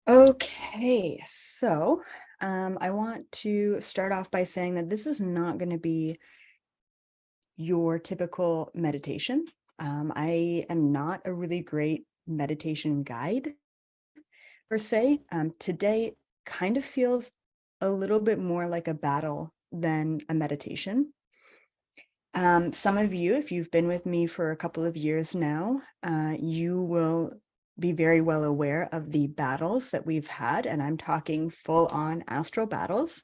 Okay, so I want to start off by saying that this is not going to be your typical meditation. I am not a really great meditation guide per se. Today kind of feels a little bit more like a battle than a meditation. Some of you, if you've been with me for a couple of years now, you will be very well aware of the battles that we've had, and I'm talking full on astral battles.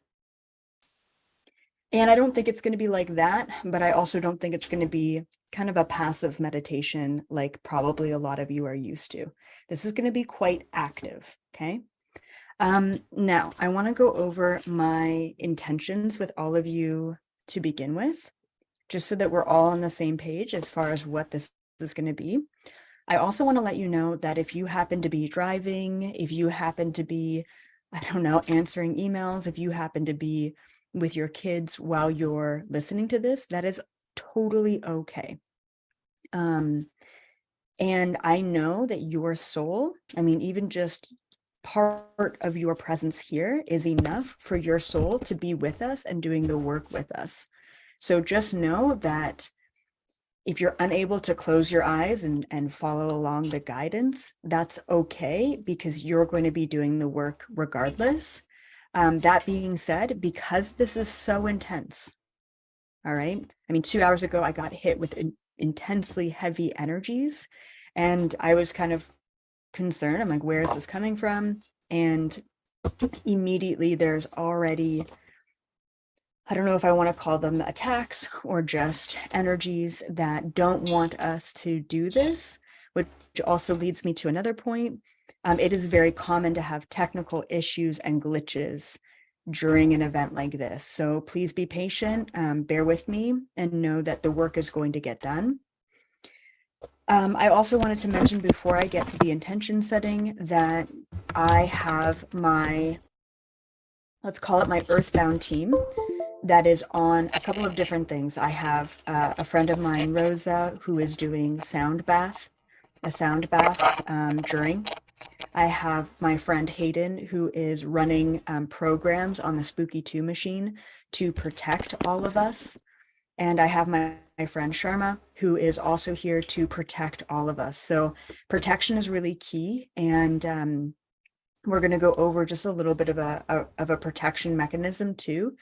And I don't think it's going to be like that, but I also don't think it's going to be kind of a passive meditation like probably a lot of you are used to. This is going to be quite active, okay? Now, I want to go over my intentions with all of you to begin with, just so that we're all on the same page as far as what this is going to be. I also want to let you know that if you happen to be driving, if you happen to be, I don't know, answering emails, if you happen to be with your kids while you're listening to this, that is totally okay. And I know that your soul, I mean, even just part of your presence here is enough for your soul to be with us and doing the work with us. So just know that if you're unable to close your eyes and follow along the guidance, that's okay, because you're going to be doing the work regardless. That being said, because this is so intense, all right? I mean, 2 hours ago, I got hit with intensely heavy energies, and I was kind of concerned. I'm like, where is this coming from? And immediately there's already, I don't know if I want to call them attacks or just energies that don't want us to do this, which also leads me to another point. It is very common to have technical issues and glitches during an event like this. So please be patient, bear with me, and know that the work is going to get done. I also wanted to mention before I get to the intention setting that I have my, let's call it my earthbound team, that is on a couple of different things. I have a friend of mine, Rosa, who is doing a sound bath during. I have my friend Hayden, who is running programs on the Spooky 2 machine to protect all of us. And I have my friend Sharma, who is also here to protect all of us. So protection is really key. And we're going to go over just a little bit of a protection mechanism too,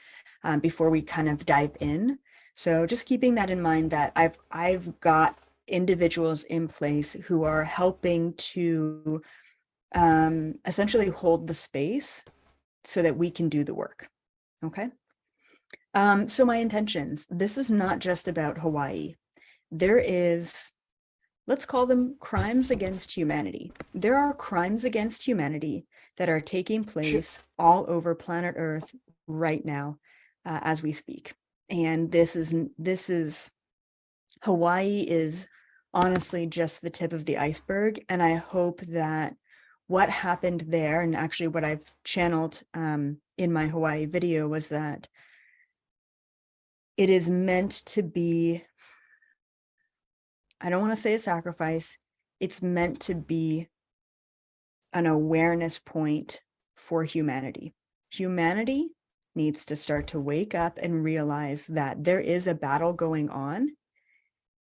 before we kind of dive in. So just keeping that in mind, that I've got individuals in place who are helping to essentially hold the space so that we can do the work. Okay. So my intentions, this is not just about Hawaii. There is, let's call them crimes against humanity. There are crimes against humanity that are taking place all over planet Earth right now, as we speak. And this is Hawaii is honestly just the tip of the iceberg. And I hope that what happened there, and actually what I've channeled in my Hawaii video, was that it is meant to be, I don't want to say a sacrifice, it's meant to be an awareness point for humanity. Humanity needs to start to wake up and realize that there is a battle going on,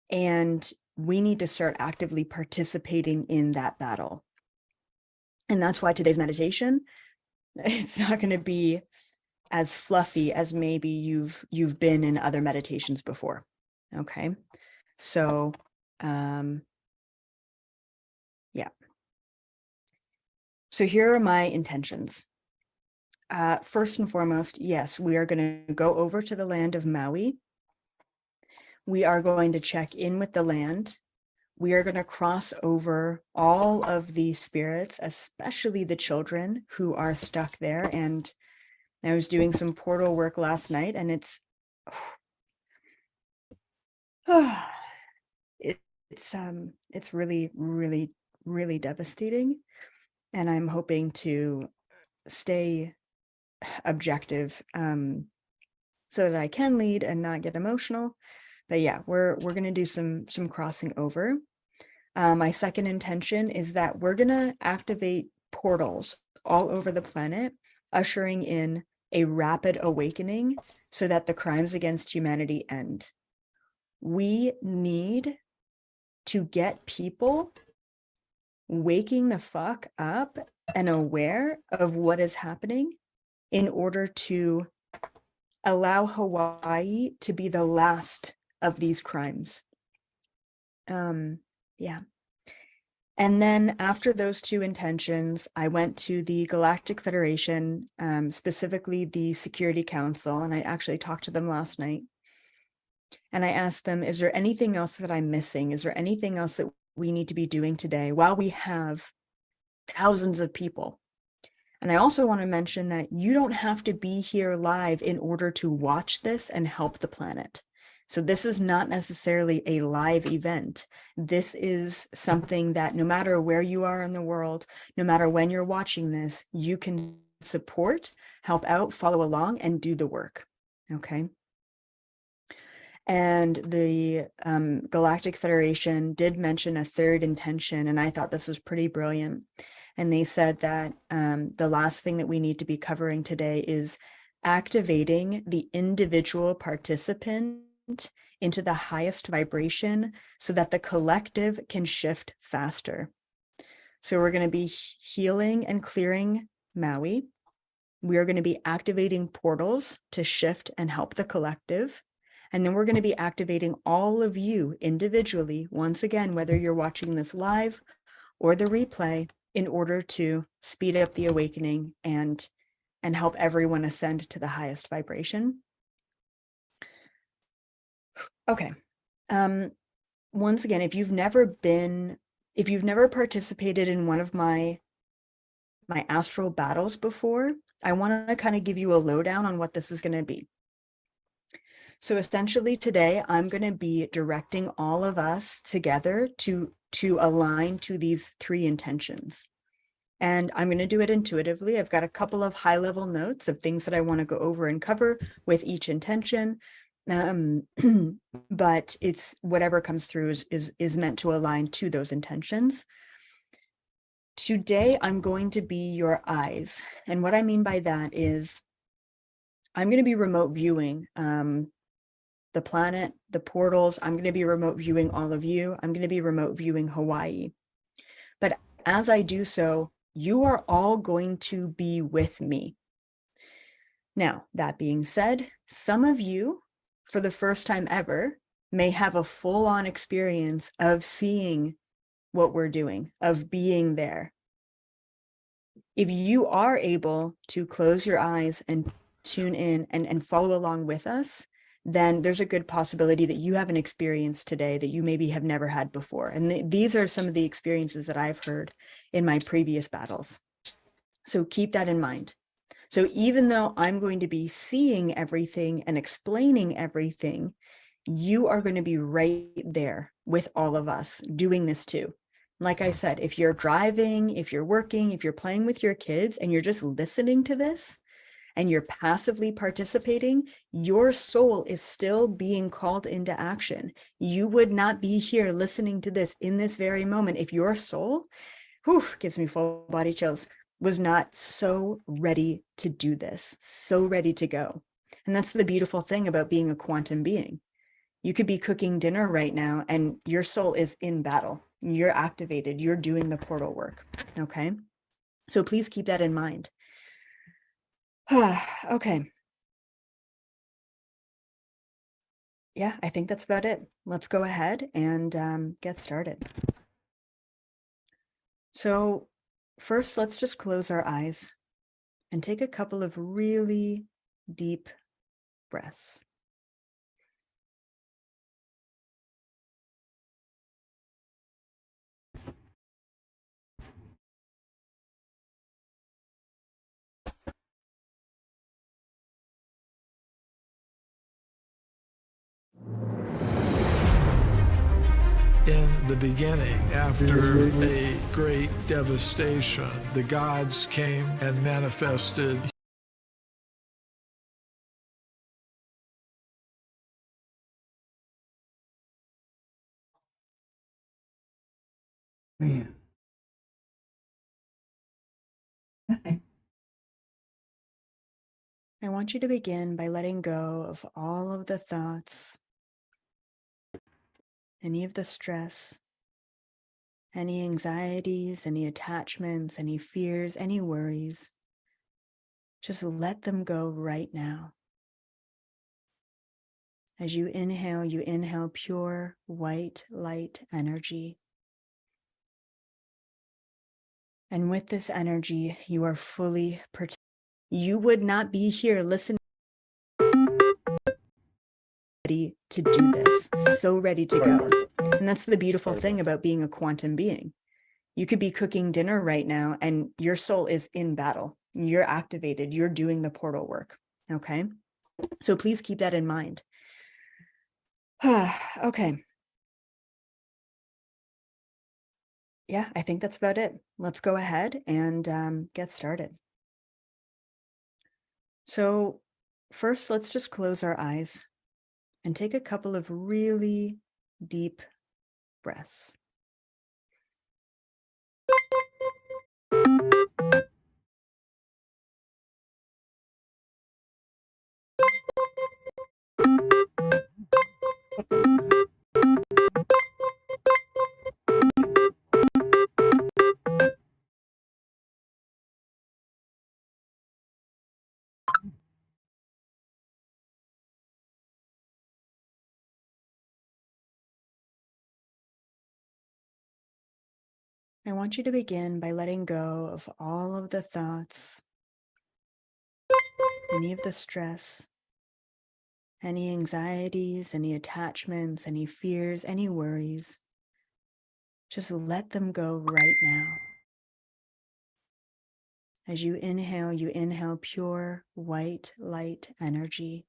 and we need to start actively participating in that battle. And that's why today's meditation, it's not going to be as fluffy as maybe you've been in other meditations before. Okay. So, yeah. So here are my intentions. First and foremost, yes, we are going to go over to the land of Maui. We are going to check in with the land. We are going to cross over all of the spirits, especially the children who are stuck there. And I was doing some portal work last night, and it's really, really, really devastating. And I'm hoping to stay objective so that I can lead and not get emotional. But yeah, we're going to do some crossing over. My second intention is that we're going to activate portals all over the planet, ushering in a rapid awakening so that the crimes against humanity end. We need to get people waking the fuck up and aware of what is happening in order to allow Hawaii to be the last of these crimes. Yeah. And then after those two intentions, I went to the Galactic Federation, specifically the Security Council, and I actually talked to them last night. And I asked them, is there anything else that I'm missing? Is there anything else that we need to be doing today while we have thousands of people? And I also want to mention that you don't have to be here live in order to watch this and help the planet. So this is not necessarily a live event. This is something that no matter where you are in the world, no matter when you're watching this, you can support, help out, follow along, and do the work. Okay. And the Galactic Federation did mention a third intention, and I thought this was pretty brilliant. And they said that the last thing that we need to be covering today is activating the individual participant into the highest vibration so that the collective can shift faster. So we're going to be healing and clearing Maui. We are going to be activating portals to shift and help the collective. And then we're going to be activating all of you individually, once again, whether you're watching this live or the replay, in order to speed up the awakening and help everyone ascend to the highest vibration. Okay. Once again, if you've never participated in one of my astral battles before, I want to kind of give you a lowdown on what this is going to be. So essentially today, I'm going to be directing all of us together to align to these three intentions. And I'm going to do it intuitively. I've got a couple of high-level notes of things that I want to go over and cover with each intention. But it's whatever comes through is meant to align to those intentions. Today, I'm going to be your eyes. And what I mean by that is I'm going to be remote viewing the planet, the portals. I'm going to be remote viewing all of you. I'm going to be remote viewing Hawaii. But as I do so, you are all going to be with me. Now, that being said, some of you, for the first time ever, may have a full-on experience of seeing what we're doing, of being there. If you are able to close your eyes and tune in and follow along with us, then there's a good possibility that you have an experience today that you maybe have never had before. And these are some of the experiences that I've heard in my previous battles. So keep that in mind. So even though I'm going to be seeing everything and explaining everything, you are going to be right there with all of us doing this too. Like I said, if you're driving, if you're working, if you're playing with your kids and you're just listening to this, and you're passively participating, your soul is still being called into action. You would not be here listening to this in this very moment if your soul, gives me full body chills, was not so ready to do this, so ready to go. And that's the beautiful thing about being a quantum being. You could be cooking dinner right now and your soul is in battle. You're activated, you're doing the portal work, okay? So please keep that in mind. Okay. Yeah, I think that's about it. Let's go ahead and get started. So first, let's just close our eyes and take a couple of really deep breaths. In the beginning, after a great devastation, the gods came and manifested. Man. I want you to begin by letting go of all of the thoughts, any of the stress, any anxieties, any attachments, any fears, any worries. Just let them go right now. As you inhale pure white light energy. And with this energy, you are fully protected. You would not be here listening to do this, so ready to go. And that's the beautiful thing about being a quantum being. You could be cooking dinner right now and your soul is in battle. You're activated. You're doing the portal work. Okay. So please keep that in mind. Okay. Yeah, I think that's about it. Let's go ahead and get started. So first, let's just close our eyes and take a couple of really deep breaths. I want you to begin by letting go of all of the thoughts, any of the stress, any anxieties, any attachments, any fears, any worries. Just let them go right now. As you inhale pure white light energy.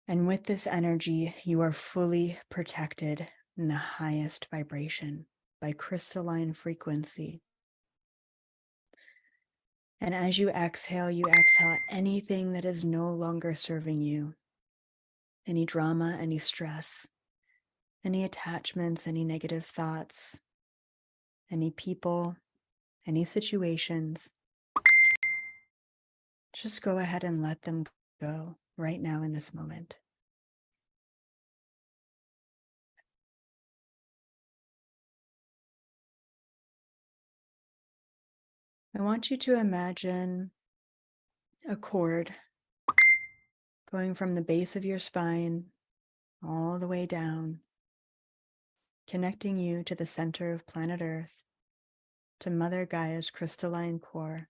And with this energy, you are fully protected in the highest vibration by crystalline frequency. And as you exhale anything that is no longer serving you, any drama, any stress, any attachments, any negative thoughts, any people, any situations. Just go ahead and let them go right now in this moment. I want you to imagine a cord going from the base of your spine all the way down, connecting you to the center of planet Earth, to Mother Gaia's crystalline core.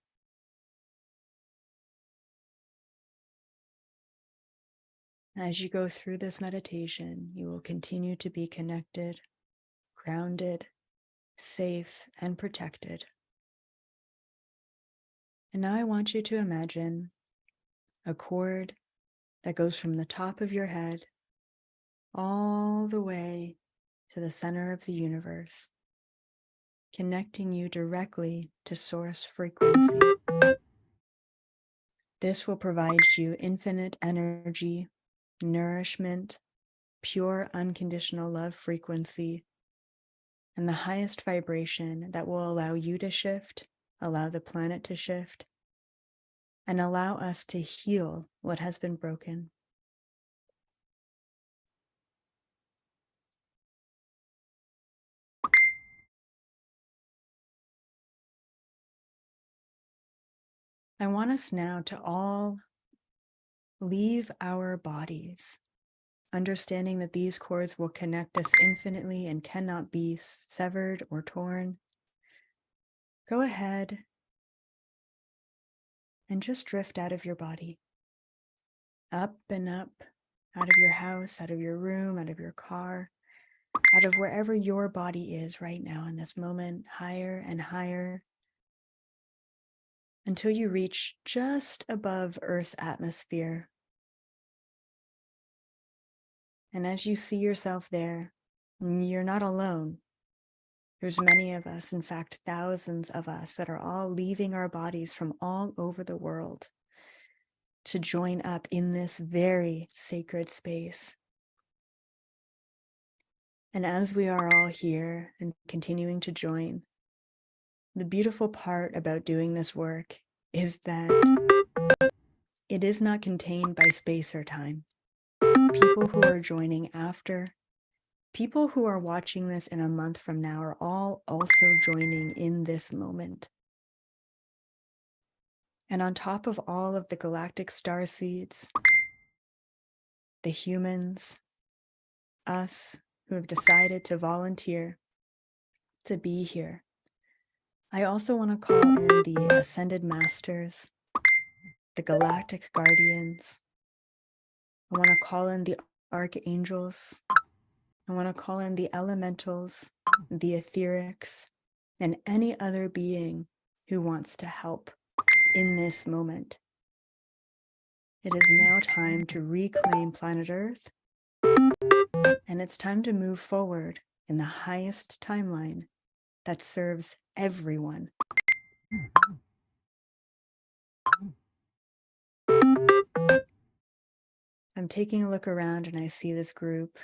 As you go through this meditation, you will continue to be connected, grounded, safe, and protected. And now I want you to imagine a cord that goes from the top of your head all the way to the center of the universe, connecting you directly to source frequency. This will provide you infinite energy, nourishment, pure unconditional love frequency, and the highest vibration that will allow you to shift, allow the planet to shift, and allow us to heal what has been broken. I want us now to all leave our bodies, understanding that these cords will connect us infinitely and cannot be severed or torn. Go ahead and just drift out of your body, up and up, out of your house, out of your room, out of your car, out of wherever your body is right now in this moment, higher and higher, until you reach just above Earth's atmosphere. And as you see yourself there, you're not alone. There's many of us, in fact, thousands of us that are all leaving our bodies from all over the world to join up in this very sacred space. And as we are all here and continuing to join, the beautiful part about doing this work is that it is not contained by space or time. People who are joining after, people who are watching this in a month from now are all also joining in this moment. And on top of all of the galactic star seeds, the humans, us who have decided to volunteer to be here, I also want to call in the Ascended Masters, the Galactic Guardians. I want to call in the Archangels. I want to call in the Elementals, the Etherics, and any other being who wants to help in this moment. It is now time to reclaim planet Earth, and it's time to move forward in the highest timeline that serves everyone. I'm taking a look around and I see this group.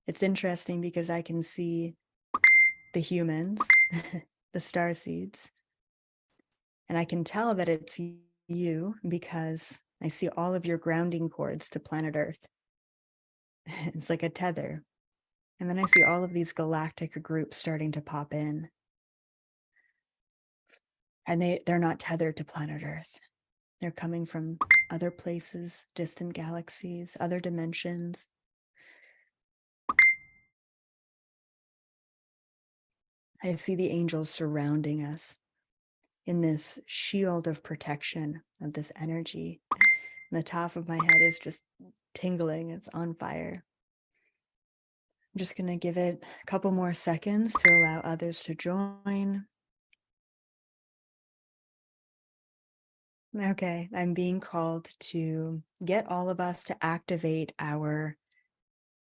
It's interesting because I can see the humans, the star seeds, and I can tell that it's you because I see all of your grounding cords to planet Earth. It's like a tether. And then I see all of these galactic groups starting to pop in. And they're not tethered to planet Earth. They're coming from other places, distant galaxies, other dimensions. I see the angels surrounding us in this shield of protection of this energy. And the top of my head is just tingling. It's on fire. I'm just going to give it a couple more seconds to allow others to join. Okay, I'm being called to get all of us to activate our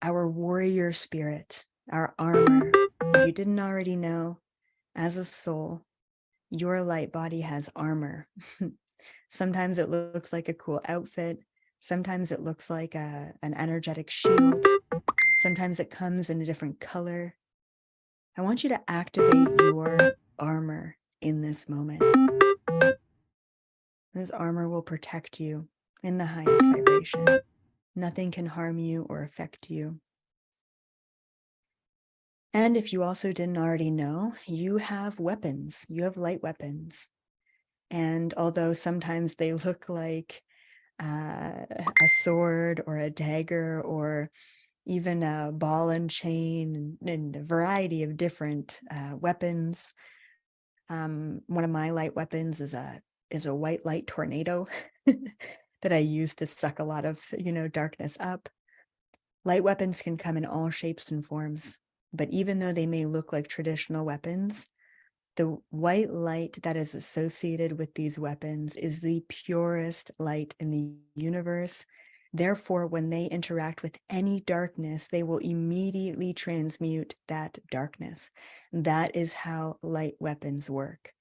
warrior spirit, our armor. If you didn't already know, as a soul, your light body has armor. Sometimes it looks like a cool outfit. Sometimes it looks like an energetic shield. Sometimes it comes in a different color. I want you to activate your armor in this moment. This armor will protect you in the highest vibration. Nothing can harm you or affect you. And if you also didn't already know, you have weapons. You have light weapons. And although sometimes they look like a sword or a dagger or even a ball and chain and a variety of different weapons, one of my light weapons is a white light tornado that I use to suck a lot of, darkness up. Light weapons can come in all shapes and forms, but even though they may look like traditional weapons, the white light that is associated with these weapons is the purest light in the universe. Therefore, when they interact with any darkness, they will immediately transmute that darkness. That is how light weapons work.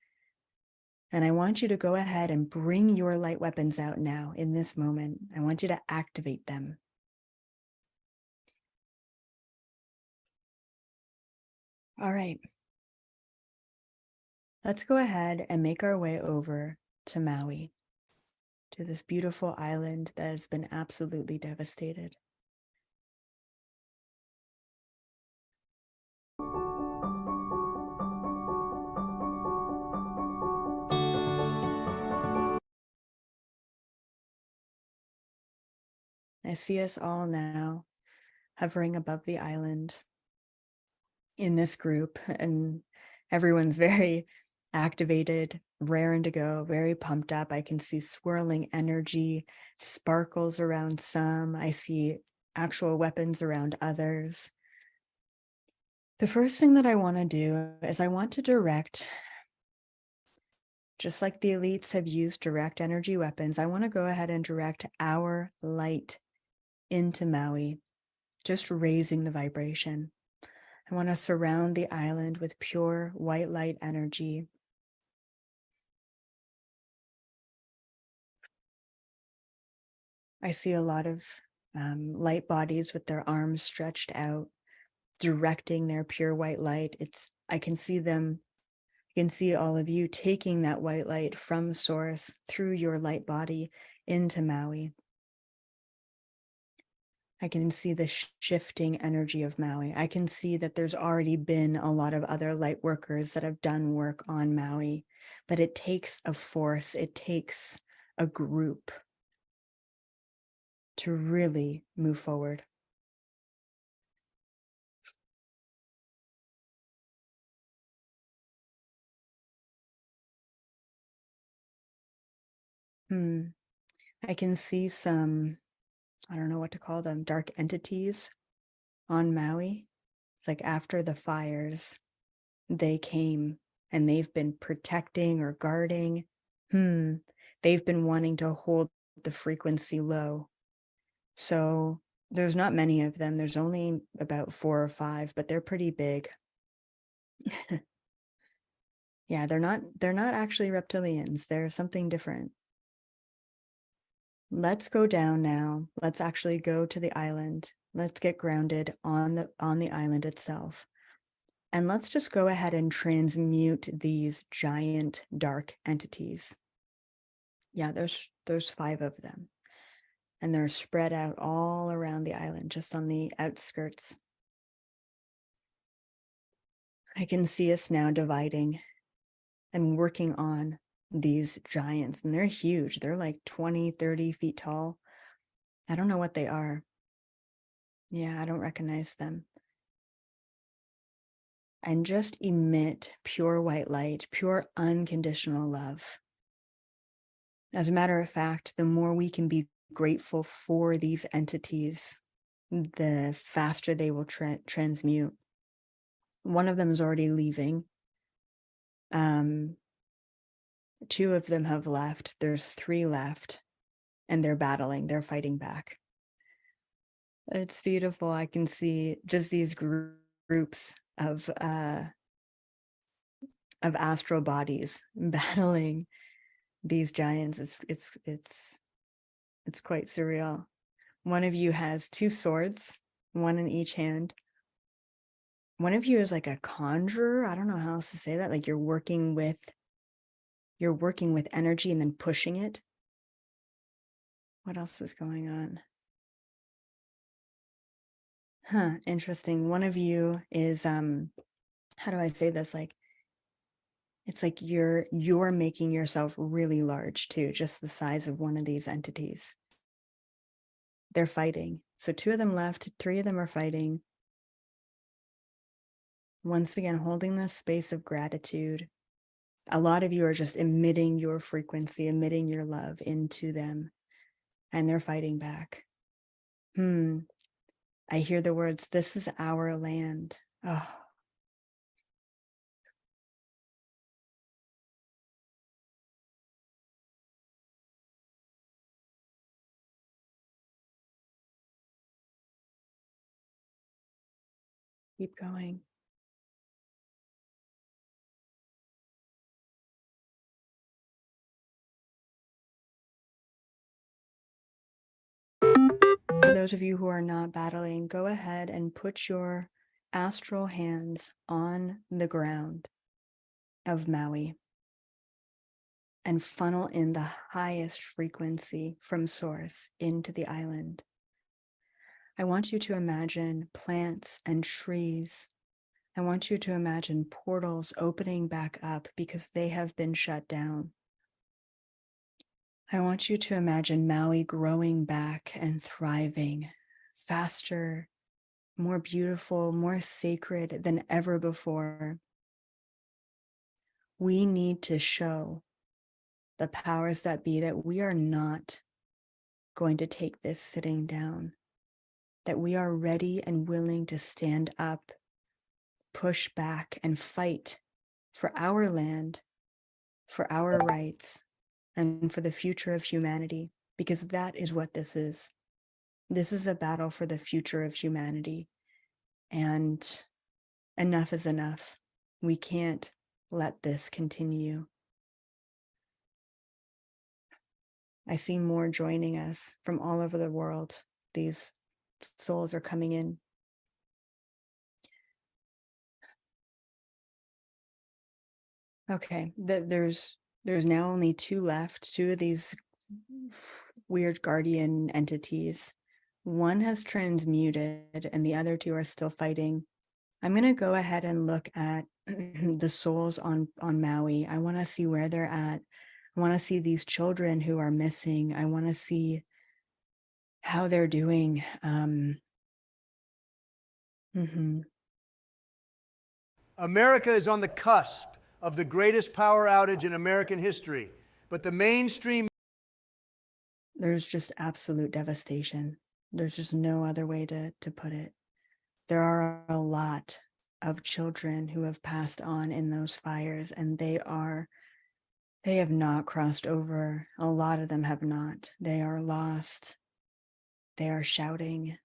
And I want you to go ahead and bring your light weapons out now in this moment. I want you to activate them. All right. Let's go ahead and make our way over to Maui, to this beautiful island that has been absolutely devastated. I see us all now hovering above the island in this group, and everyone's very activated, raring to go, very pumped up. I can see swirling energy, sparkles around some. I see actual weapons around others. The first thing that I want to do is I want to direct, just like the elites have used direct energy weapons, I want to go ahead and direct our light into Maui, just raising the vibration. I want to surround the island with pure white light energy. I see a lot of light bodies with their arms stretched out, directing their pure white light. I can see them You can see all of you taking that white light from source through your light body into Maui. I can see the shifting energy of Maui. I can see that there's already been a lot of other light workers that have done work on Maui, but it takes a force, it takes a group to really move forward. I can see some, I don't know what to call them, dark entities on Maui. It's like after the fires, they came and they've been protecting or guarding. They've been wanting to hold the frequency low. So there's not many of them. There's only about 4 or 5, but they're pretty big. Yeah, they're not actually reptilians. They're something different. Let's go down now. Let's actually go to the island. Let's get grounded on the island itself. And let's just go ahead and transmute these giant dark entities. Yeah, there's 5 of them. And they're spread out all around the island, just on the outskirts. I can see us now dividing and working on these giants, and they're huge. They're like 20, 30 feet tall. I don't know what they are. Yeah, I don't recognize them. And just emit pure white light, pure unconditional love. As a matter of fact, the more we can be grateful for these entities, the faster they will transmute. One of them is already leaving. 2 of them have left. There's 3 left, and they're battling. They're fighting back. It's beautiful. I can see just these groups of astral bodies battling these giants. It's quite surreal. One of you has 2 swords, one in each hand. One of you is like a conjurer. I don't know how else to say that. Like you're working with energy and then pushing it. What else is going on? Interesting. One of you is how do I say this? Like it's like you're making yourself really large too, just the size of one of these entities. They're fighting. So 2 of them left, 3 of them are fighting. Once again, holding this space of gratitude. A lot of you are just emitting your frequency, emitting your love into them, and they're fighting back. I hear the words, "This is our land." Oh. Keep going. For those of you who are not battling, go ahead and put your astral hands on the ground of Maui and funnel in the highest frequency from source into the island. I want you to imagine plants and trees. I want you to imagine portals opening back up because they have been shut down. I want you to imagine Maui growing back and thriving faster, more beautiful, more sacred than ever before. We need to show the powers that be that we are not going to take this sitting down, that we are ready and willing to stand up, push back, and fight for our land, for our rights, and for the future of humanity, because that is what this is. This is a battle for the future of humanity, and enough is enough. We can't let this continue. I see more joining us from all over the world. These souls are coming in. Okay, there's now only two left, two of these weird guardian entities. One has transmuted and the other two are still fighting. I'm going to go ahead and look at the souls on Maui. I want to see where they're at. I want to see these children who are missing. I want to see how they're doing. America is on the cusp of the greatest power outage in American history, but the mainstream. There's just absolute devastation. There's just no other way to put it. There are a lot of children who have passed on in those fires, and they have not crossed over. A lot of them have not. They are lost. They are shouting.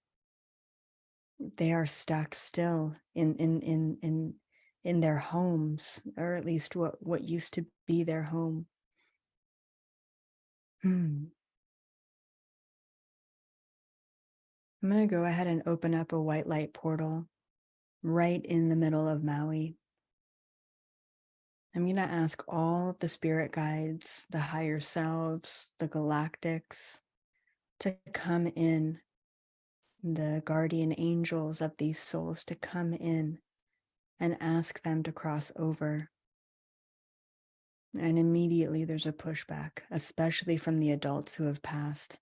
They are stuck still in their homes, or at least what used to be their home. I'm going to go ahead and open up a white light portal right in the middle of Maui. I'm going to ask all of the spirit guides, the higher selves, the galactics, to come in, the guardian angels of these souls to come in and ask them to cross over. And immediately there's a pushback, especially from the adults who have passed.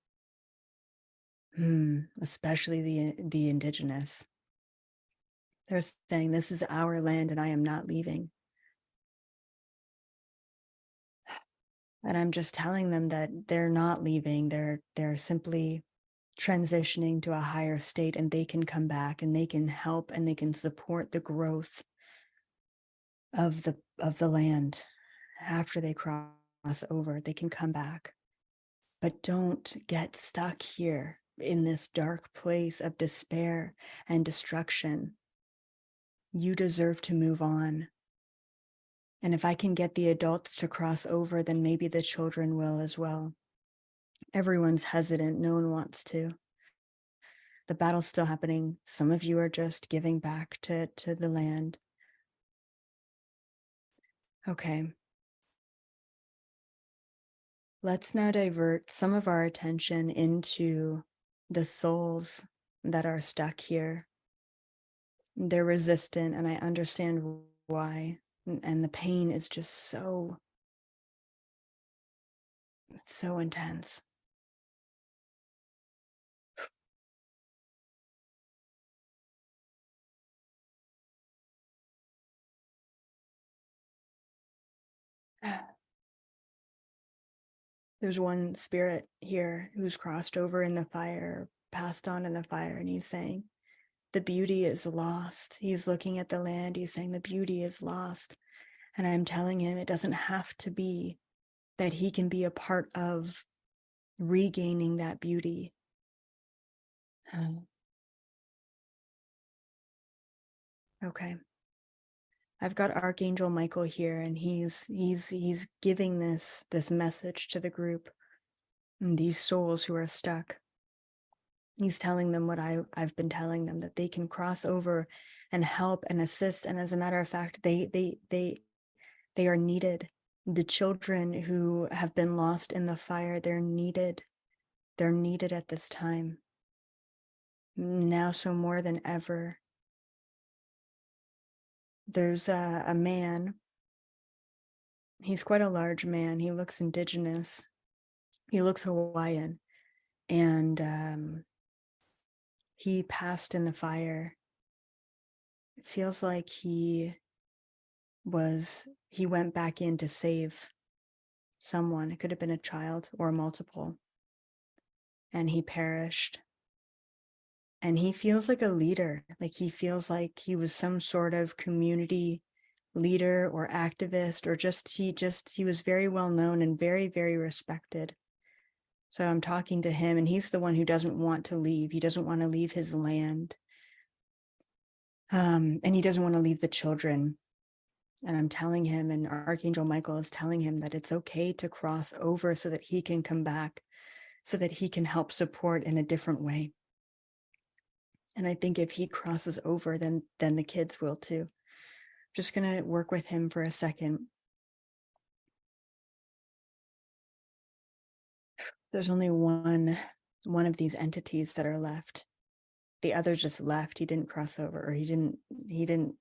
Especially the indigenous. They're saying, this is our land and I am not leaving. And I'm just telling them that they're not leaving. They're simply transitioning to a higher state, and they can come back and they can help and they can support the growth of the land after they cross over. They can come back. But don't get stuck here in this dark place of despair and destruction. You deserve to move on. And if I can get the adults to cross over, then maybe the children will as well. Everyone's hesitant. No one wants to. The battle's still happening. Some of you are just giving back to the land. Okay. Let's now divert some of our attention into the souls that are stuck here. They're resistant, and I understand why. And the pain is just so intense. There's one spirit here who's crossed over in the fire, passed on in the fire, and he's saying, the beauty is lost. He's looking at the land. He's saying the beauty is lost. And I'm telling him it doesn't have to be, that he can be a part of regaining that beauty. Okay. I've got Archangel Michael here, and he's giving this message to the group, and these souls who are stuck. He's telling them what I've been telling them, that they can cross over and help and assist. And as a matter of fact, they are needed. The children who have been lost in the fire, they're needed. They're needed at this time. Now, so more than ever. There's a man. He's quite a large man. He looks indigenous. He looks Hawaiian. And he passed in the fire. It feels like he went back in to save someone. It could have been a child or multiple. And he perished. And he feels like a leader. Like he feels like he was some sort of community leader or activist, or he was very well known and very, very respected. So I'm talking to him, and he's the one who doesn't want to leave. He doesn't want to leave his land. And he doesn't want to leave the children. And I'm telling him, and Archangel Michael is telling him that it's okay to cross over so that he can come back, so that he can help support in a different way. And I think if he crosses over, then the kids will too. I'm just going to work with him for a second. There's only one of these entities that are left. The others just left. He didn't cross over, or he didn't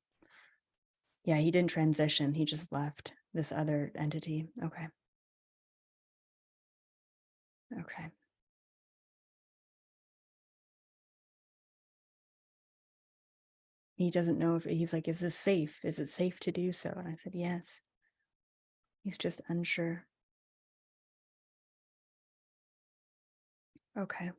transition. He just left this other entity. Okay. Okay. He doesn't know if he's like, is this safe? Is it safe to do so? And I said, yes. He's just unsure. Okay.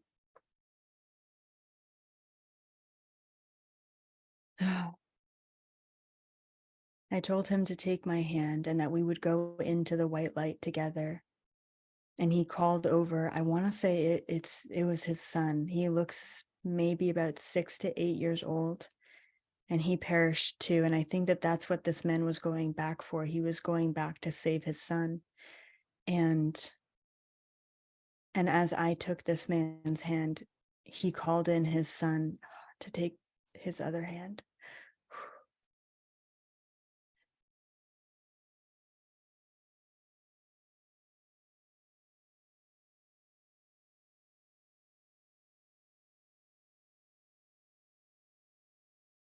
I told him to take my hand and that we would go into the white light together. And he called over, I want to say it was his son. He looks maybe about 6 to 8 years old, and he perished too. And I think that that's what this man was going back for. He was going back to save his son. And as I took this man's hand, he called in his son to take his other hand.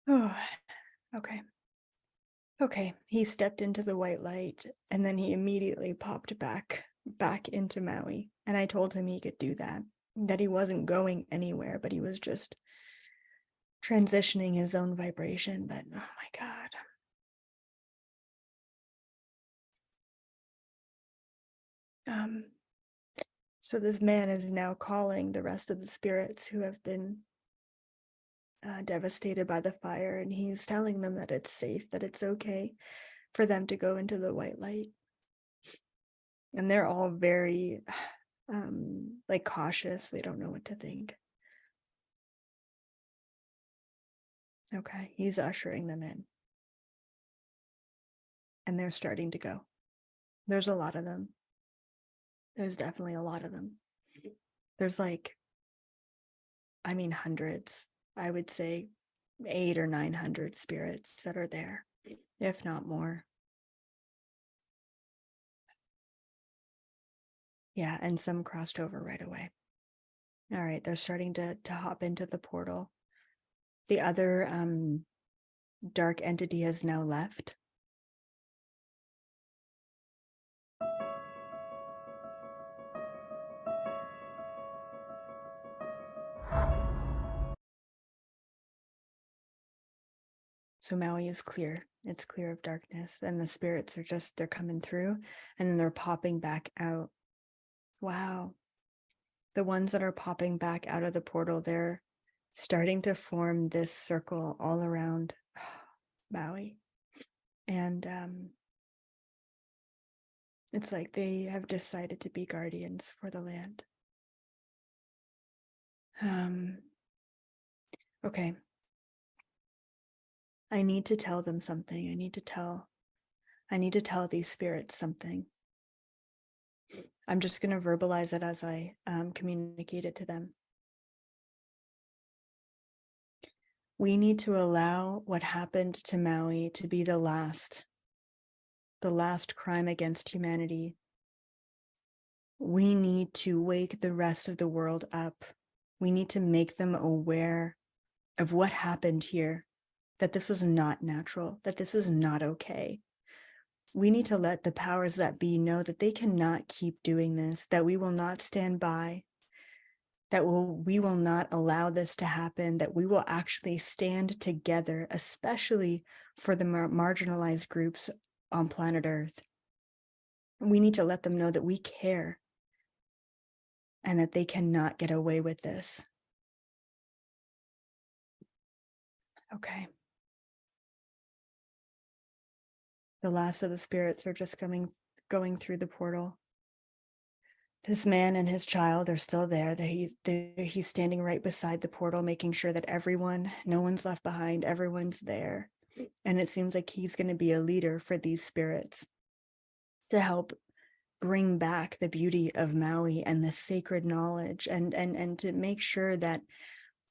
Oh, okay. Okay, he stepped into the white light and then he immediately popped back into Maui. And I told him he could do that he wasn't going anywhere, but he was just transitioning his own vibration. But oh my God. So this man is now calling the rest of the spirits who have been devastated by the fire, and he's telling them that it's safe, that it's okay for them to go into the white light. And they're all very like cautious. They don't know what to think. Okay, he's ushering them in. And they're starting to go. There's a lot of them. There's definitely a lot of them. There's hundreds. I would say 800 or 900 spirits that are there, if not more. Yeah, and some crossed over right away. All right, they're starting to hop into the portal. The other dark entity has now left. So Maui is clear. It's clear of darkness. And the spirits are they're coming through and then they're popping back out. Wow. The ones that are popping back out of the portal, they're starting to form this circle all around Maui. And it's like they have decided to be guardians for the land. Okay. I need to tell them something. I need to tell these spirits something. I'm just going to verbalize it as I communicate it to them. We need to allow what happened to Maui to be the last crime against humanity. We need to wake the rest of the world up. We need to make them aware of what happened here, that this was not natural, that this is not okay. We need to let the powers that be know that they cannot keep doing this, that we will not stand by, that we will not allow this to happen, that we will actually stand together, especially for the marginalized groups on planet Earth. We need to let them know that we care and that they cannot get away with this. Okay. The last of the spirits are just going through the portal. This man and his child are still there. He's standing right beside the portal, making sure that no one's left behind, everyone's there. And it seems like he's going to be a leader for these spirits to help bring back the beauty of Maui and the sacred knowledge, and to make sure that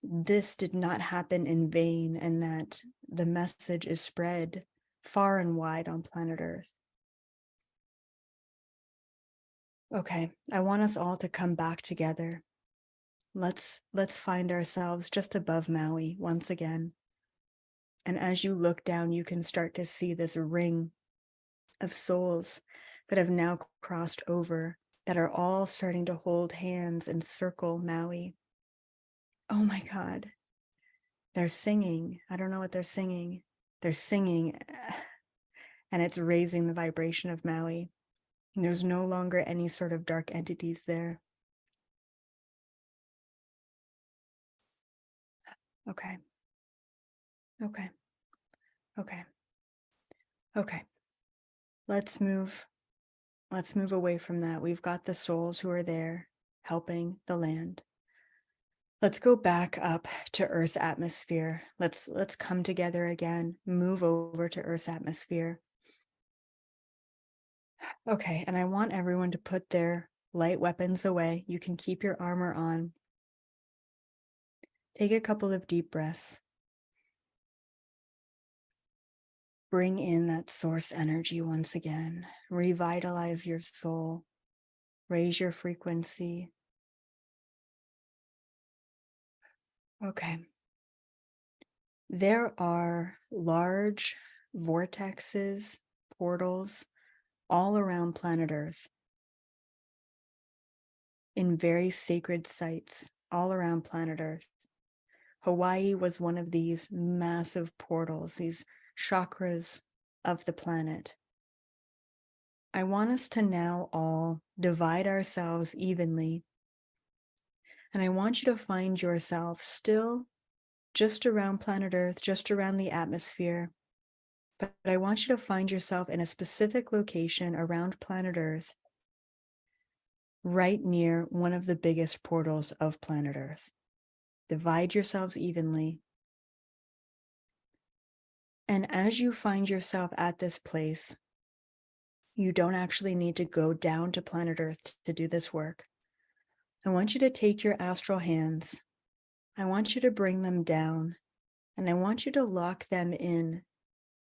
this did not happen in vain and that the message is spread far and wide on planet Earth. Okay, I want us all to come back together. Let's find ourselves just above Maui once again. And as you look down, you can start to see this ring of souls that have now crossed over, that are all starting to hold hands and circle Maui. Oh my God. They're singing. I don't know what they're singing. They're singing, and it's raising the vibration of Maui. And there's no longer any sort of dark entities there. Okay. Okay. Okay. Okay. Let's move away from that. We've got the souls who are there helping the land. Let's go back up to Earth's atmosphere. Let's come together again, move over to Earth's atmosphere. Okay, and I want everyone to put their light weapons away. You can keep your armor on. Take a couple of deep breaths. Bring in that source energy once again. Revitalize your soul. Raise your frequency. Okay. There are large vortexes, portals, all around planet Earth, in very sacred sites all around planet Earth. Hawaii was one of these massive portals, these chakras of the planet. I want us to now all divide ourselves evenly. And I want you to find yourself still just around planet Earth, just around the atmosphere. But I want you to find yourself in a specific location around planet Earth, right near one of the biggest portals of planet Earth. Divide yourselves evenly. And as you find yourself at this place, you don't actually need to go down to planet Earth to do this work. I want you to take your astral hands. I want you to bring them down, and I want you to lock them in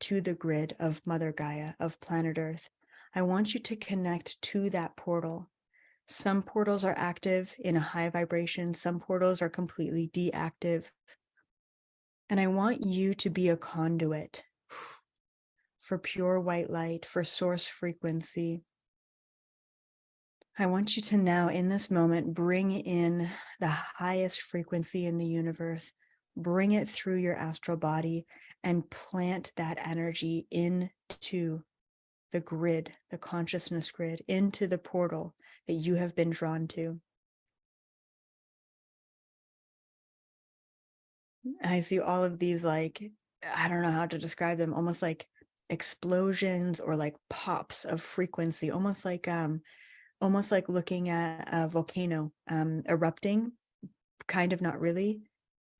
to the grid of Mother Gaia, of planet Earth. I want you to connect to that portal. Some portals are active in a high vibration. Some portals are completely deactive. And I want you to be a conduit for pure white light, for source frequency. I want you to now, in this moment, bring in the highest frequency in the universe, bring it through your astral body, and plant that energy into the grid, the consciousness grid, into the portal that you have been drawn to. I see all of these, like, I don't know how to describe them, almost like explosions or like pops of frequency, almost like looking at a volcano erupting, kind of, not really.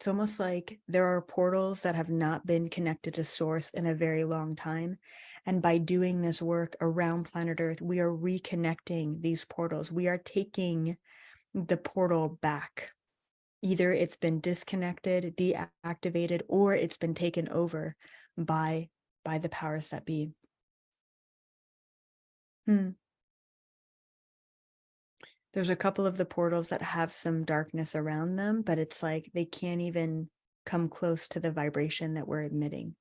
It's almost like there are portals that have not been connected to source in a very long time. And by doing this work around planet Earth, we are reconnecting these portals. We are taking the portal back. Either it's been disconnected, deactivated, or it's been taken over by the powers that be. There's a couple of the portals that have some darkness around them, but it's like they can't even come close to the vibration that we're emitting,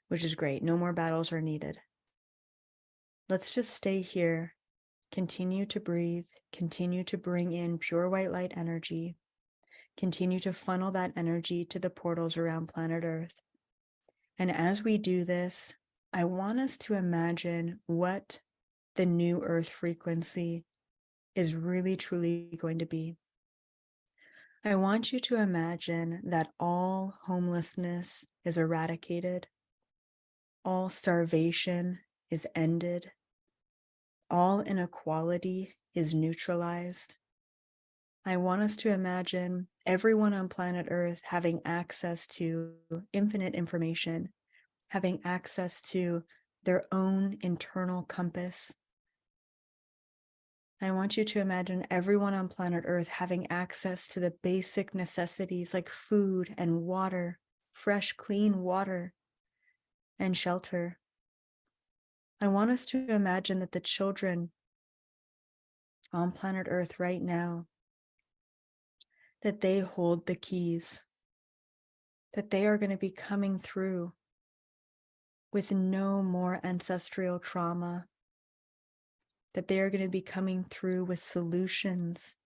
which is great. No more battles are needed. Let's just stay here, continue to breathe, continue to bring in pure white light energy, continue to funnel that energy to the portals around planet Earth. And as we do this, I want us to imagine what the new Earth frequency is really truly going to be. I want you to imagine that all homelessness is eradicated, all starvation is ended, all inequality is neutralized. I want us to imagine everyone on planet Earth having access to infinite information, having access to their own internal compass. I want you to imagine everyone on planet Earth having access to the basic necessities like food and water, fresh, clean water, and shelter. I want us to imagine that the children on planet Earth right now, that they hold the keys, that they are going to be coming through with no more ancestral trauma, that they are going to be coming through with solutions,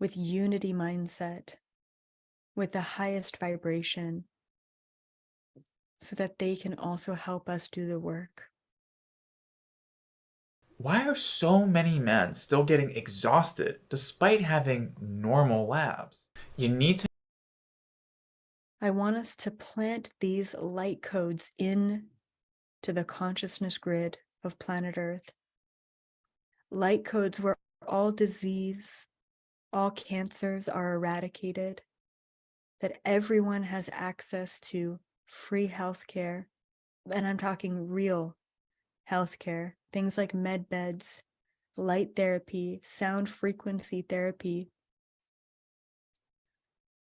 with unity mindset, with the highest vibration, so that they can also help us do the work. Why are so many men still getting exhausted despite having normal labs? You need to. I want us to plant these light codes in to the consciousness grid of planet Earth. Light codes where all disease, all cancers are eradicated, that everyone has access to free healthcare. And I'm talking real healthcare, things like med beds, light therapy, sound frequency therapy.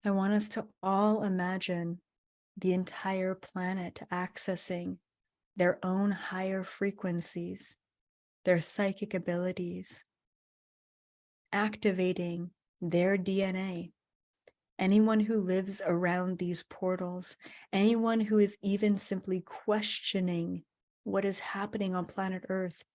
I want us to all imagine the entire planet accessing their own higher frequencies, their psychic abilities, activating their DNA. Anyone who lives around these portals, anyone who is even simply questioning what is happening on planet Earth,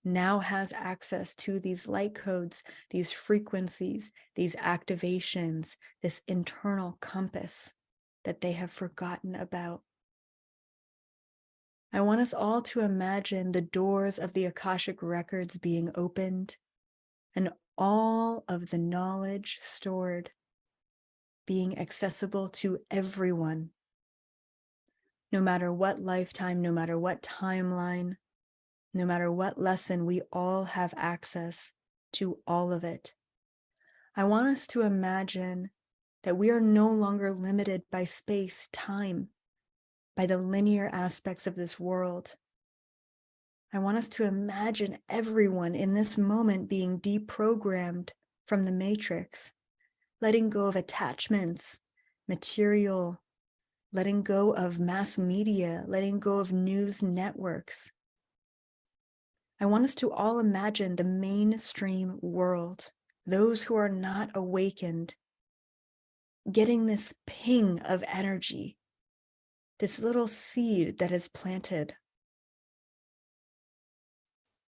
now has access to these light codes, these frequencies, these activations, this internal compass that they have forgotten about. I want us all to imagine the doors of the Akashic records being opened and all of the knowledge stored being accessible to everyone, no matter what lifetime, no matter what timeline, no matter what lesson, we all have access to all of it. I want us to imagine that we are no longer limited by space, time, by the linear aspects of this world. I want us to imagine everyone in this moment being deprogrammed from the matrix, letting go of attachments, material, letting go of mass media, letting go of news networks. I want us to all imagine the mainstream world, those who are not awakened, getting this ping of energy, this little seed that is planted,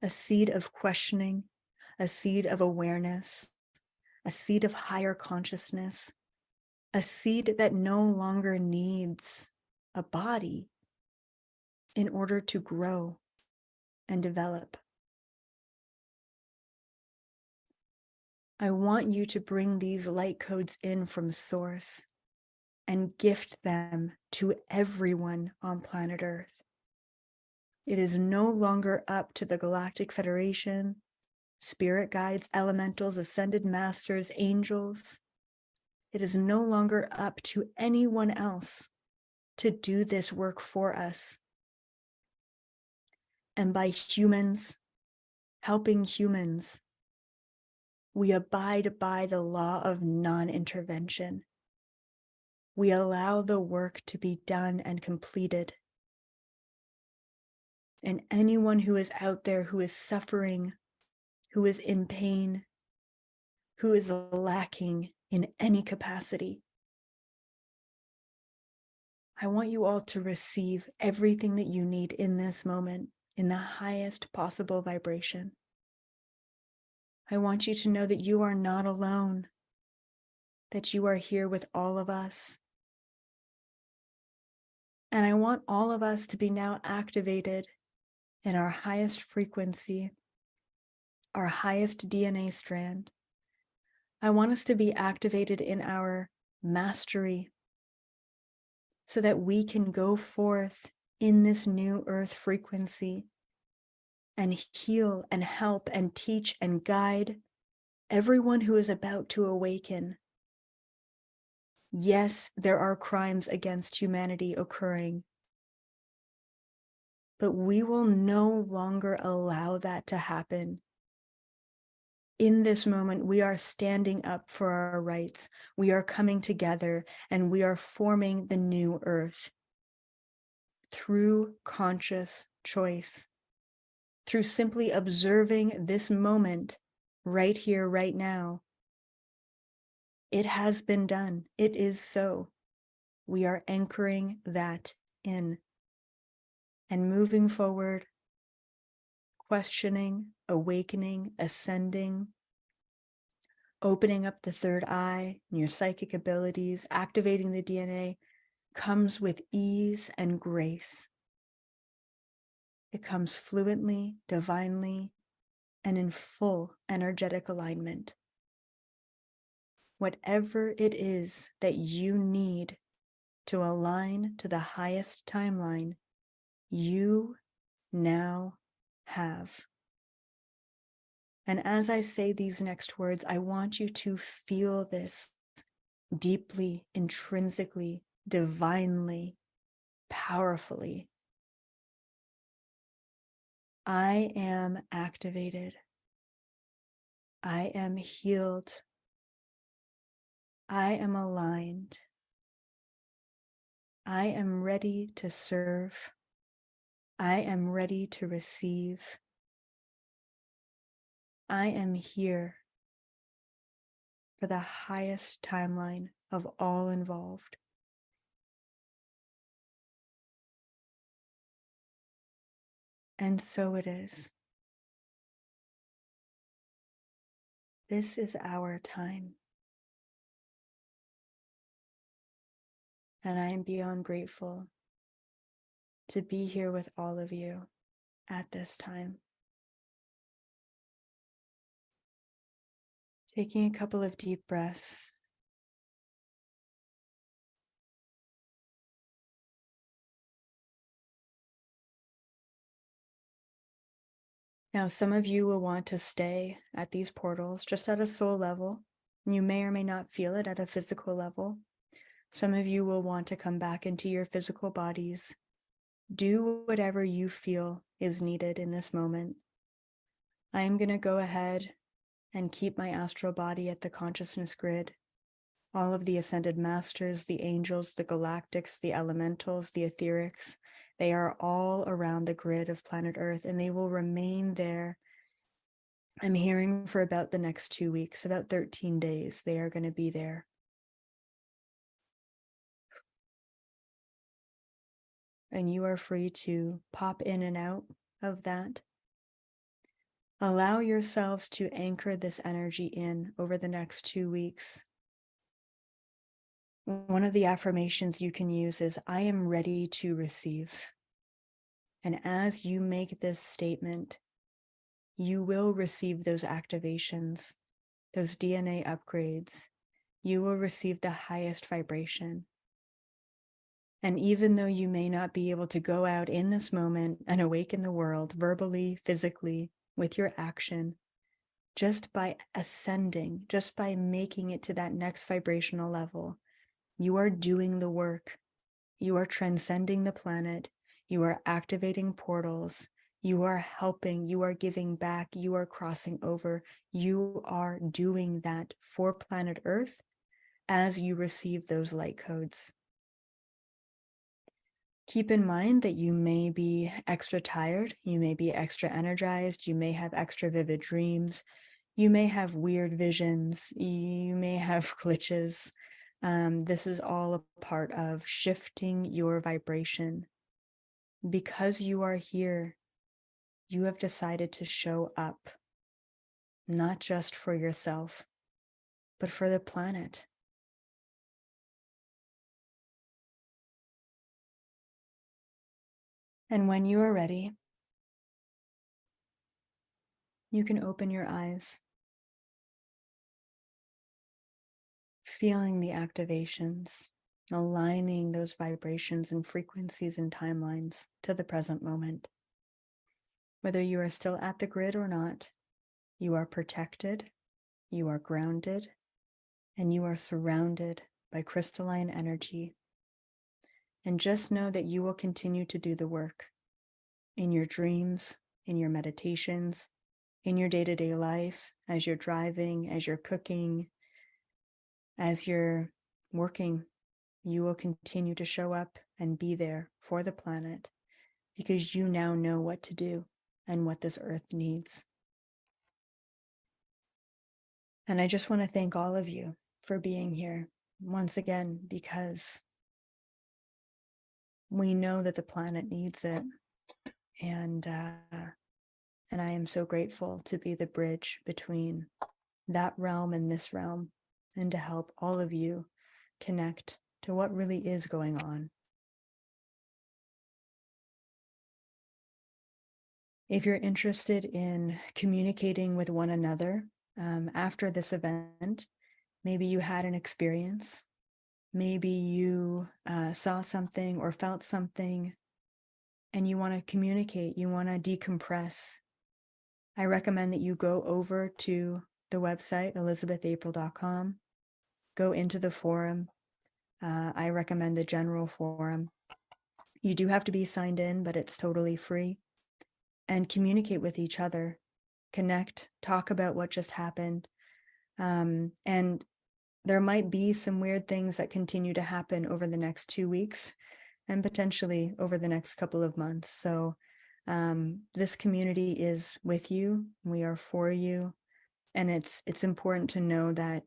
a seed of questioning, a seed of awareness, a seed of higher consciousness, a seed that no longer needs a body in order to grow and develop. I want you to bring these light codes in from source and gift them to everyone on planet Earth. It is no longer up to the Galactic Federation, spirit guides, elementals, ascended masters, angels. It is no longer up to anyone else to do this work for us. And by humans, helping humans, we abide by the law of non-intervention. We allow the work to be done and completed. And anyone who is out there who is suffering, who is in pain, who is lacking in any capacity, I want you all to receive everything that you need in this moment, in the highest possible vibration. I want you to know that you are not alone, that you are here with all of us. And I want all of us to be now activated in our highest frequency, our highest DNA strand. I want us to be activated in our mastery so that we can go forth in this new earth frequency and heal and help and teach and guide everyone who is about to awaken. Yes, there are crimes against humanity occurring, but we will no longer allow that to happen. In this moment, we are standing up for our rights. We are coming together and we are forming the new earth through conscious choice, through simply observing this moment right here, right now. It has been done. It is so. We are anchoring that in and moving forward, questioning, awakening, ascending, opening up the third eye, and your psychic abilities, activating the DNA comes with ease and grace. It comes fluently, divinely, and in full energetic alignment. Whatever it is that you need to align to the highest timeline, you now have. And as I say these next words, I want you to feel this deeply, intrinsically, divinely, powerfully. I am activated. I am healed. I am aligned. I am ready to serve. I am ready to receive. I am here for the highest timeline of all involved. And so it is. This is our time. And I am beyond grateful to be here with all of you at this time. Taking a couple of deep breaths. Now, some of you will want to stay at these portals just at a soul level. You may or may not feel it at a physical level. Some of you will want to come back into your physical bodies. Do whatever you feel is needed in this moment. I am going to go ahead and keep my astral body at the consciousness grid. All of the ascended masters, the angels, the galactics, the elementals, the etherics, they are all around the grid of planet Earth, and they will remain there. I'm hearing for about the next 2 weeks, about 13 days, they are going to be there. And you are free to pop in and out of that. Allow yourselves to anchor this energy in over the next 2 weeks. One of the affirmations you can use is, I am ready to receive. And as you make this statement, you will receive those activations, those DNA upgrades. You will receive the highest vibration. And even though you may not be able to go out in this moment and awaken the world verbally, physically, with your action, just by ascending, just by making it to that next vibrational level, you are doing the work. You are transcending the planet. You are activating portals. You are helping. You are giving back. You are crossing over. You are doing that for planet Earth as you receive those light codes. Keep in mind that you may be extra tired. You may be extra energized. You may have extra vivid dreams. You may have weird visions. You may have glitches. This is all a part of shifting your vibration. Because you are here, you have decided to show up, not just for yourself, but for the planet. And when you are ready, you can open your eyes, feeling the activations, aligning those vibrations and frequencies and timelines to the present moment. Whether you are still at the grid or not, you are protected, you are grounded, and you are surrounded by crystalline energy. And just know that you will continue to do the work in your dreams, in your meditations, in your day-to-day life, as you're driving, as you're cooking, as you're working. You will continue to show up and be there for the planet because you now know what to do and what this earth needs. And I just want to thank all of you for being here once again, because we know that the planet needs it. And I am so grateful to be the bridge between that realm and this realm, and to help all of you connect to what really is going on. If you're interested in communicating with one another after this event, maybe you had an experience, maybe you saw something or felt something, and you want to communicate, you want to decompress, I recommend that you go over to the website, elizabethapril.com, go into the forum. I recommend the general forum. You do have to be signed in, but it's totally free. And communicate with each other, connect, talk about what just happened. And there might be some weird things that continue to happen over the next 2 weeks and potentially over the next couple of months. So this community is with you. We are for you. And it's important to know that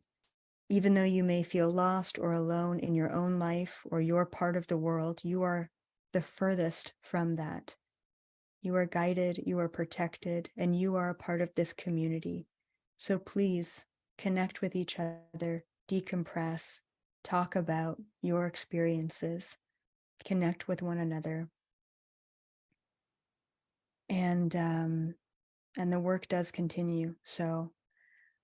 even though you may feel lost or alone in your own life or your part of the world, you are the furthest from that. You are guided, you are protected, and you are a part of this community. So please connect with each other, decompress, talk about your experiences, connect with one another. And the work does continue. So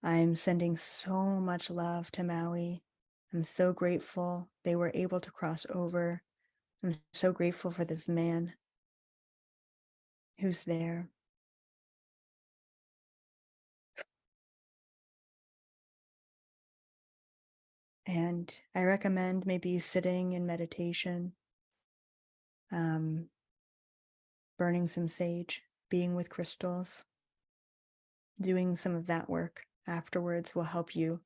I'm sending so much love to Maui. I'm so grateful they were able to cross over. I'm so grateful for this man who's there. And I recommend maybe sitting in meditation, burning some sage, being with crystals, doing some of that work afterwards will help you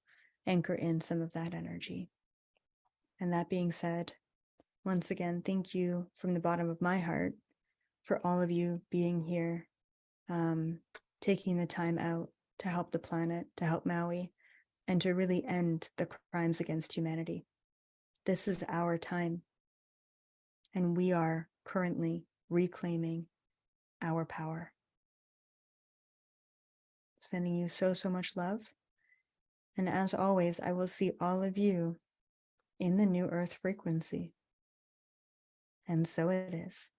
anchor in some of that energy. And that being said, once again, thank you from the bottom of my heart for all of you being here, taking the time out to help the planet, to help Maui, and to really end the crimes against humanity. This is our time, and we are currently reclaiming our power. Sending you so much love. And as always, I will see all of you in the new earth frequency. And so it is.